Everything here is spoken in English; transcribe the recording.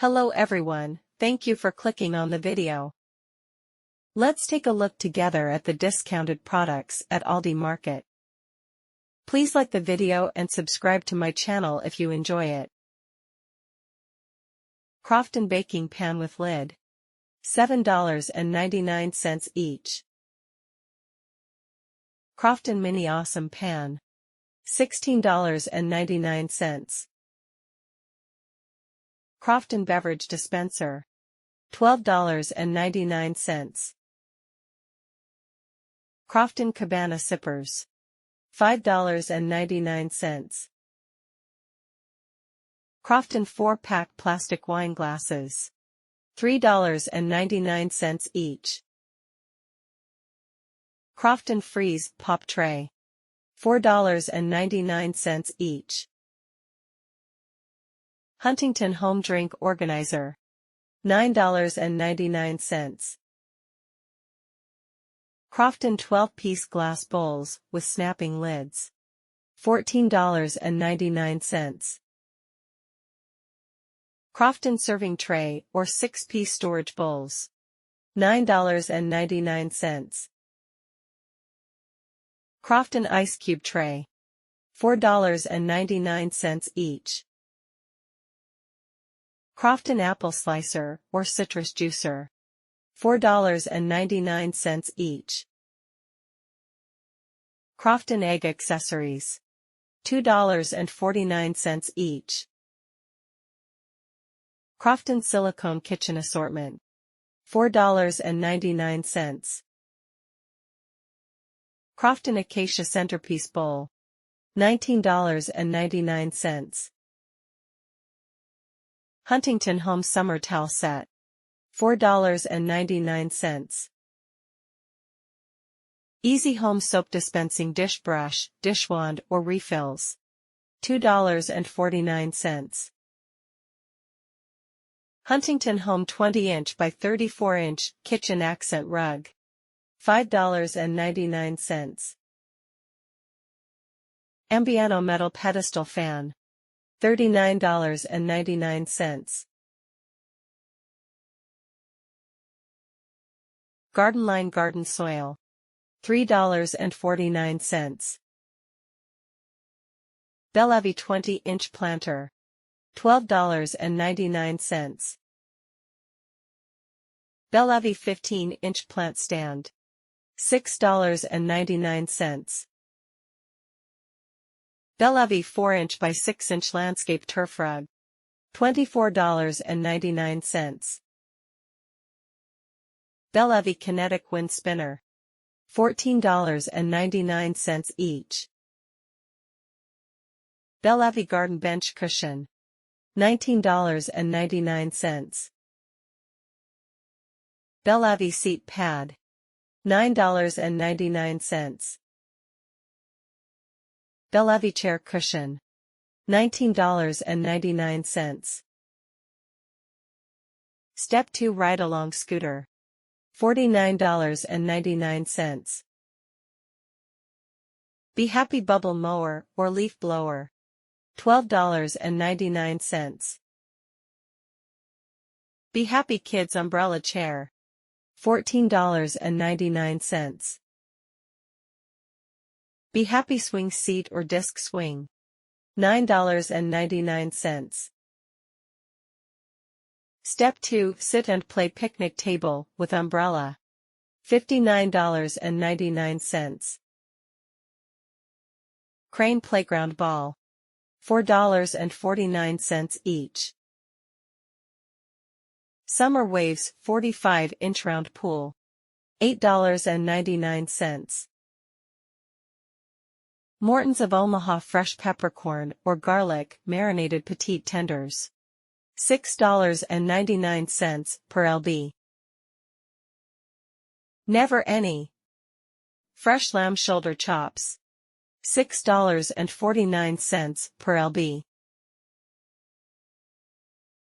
Hello everyone, thank you for clicking on the video. Let's take a look together at the discounted products at Aldi Market. Please like the video and subscribe to my channel if you enjoy it. Crofton Baking Pan with lid. $7.99 each. Crofton Mini Awesome Pan. $16.99. Crofton Beverage Dispenser. $12.99. Crofton Cabana Sippers. $5.99. Crofton 4-pack plastic wine glasses. $3.99 each. Crofton Freeze Pop Tray. $4.99 each. Huntington Home Drink Organizer. $9.99. Crofton 12-piece glass bowls with snapping lids. $14.99. Crofton Serving Tray or 6-piece storage bowls. $9.99. Crofton Ice Cube Tray. $4.99 each. Crofton Apple Slicer or Citrus Juicer. $4.99 each. Crofton Egg Accessories. $2.49 each. Crofton Silicone Kitchen Assortment. $4.99. Crofton Acacia Centerpiece Bowl. $19.99. Huntington Home Summer Towel Set. $4.99. Easy Home Soap-Dispensing Dish Brush, Dishwand or Refills. $2.49. Huntington Home 20-inch by 34-inch Kitchen Accent Rug. $5.99. Ambiano Metal Pedestal Fan. $39.99. Garden Line Garden Soil. $3.49. Bellevue 20-inch Planter. $12.99. Bellevue 15-inch Plant Stand. $6.99. Bellevue 4-inch by 6-inch Landscape Turf Rug. $24.99. Bellevue Kinetic Wind Spinner. $14.99 each. Bellevue Garden Bench Cushion. $19.99. Bellevue Seat Pad. $9.99. Bellevue Chair Cushion. $19.99. Step 2 Ride-Along Scooter. $49.99. Be Happy Bubble Mower or Leaf Blower. $12.99. Be Happy Kids Umbrella Chair. $14.99. Be Happy Swing Seat or Disc Swing. $9.99. Step 2 Sit and Play Picnic Table with Umbrella. $59.99. Crane Playground Ball. $4.49 each. Summer Waves 45-inch Round Pool. $8.99. Morton's of Omaha Fresh Peppercorn or Garlic Marinated Petite Tenders. $6.99 per lb. Never Any Fresh Lamb Shoulder Chops. $6.49 per lb.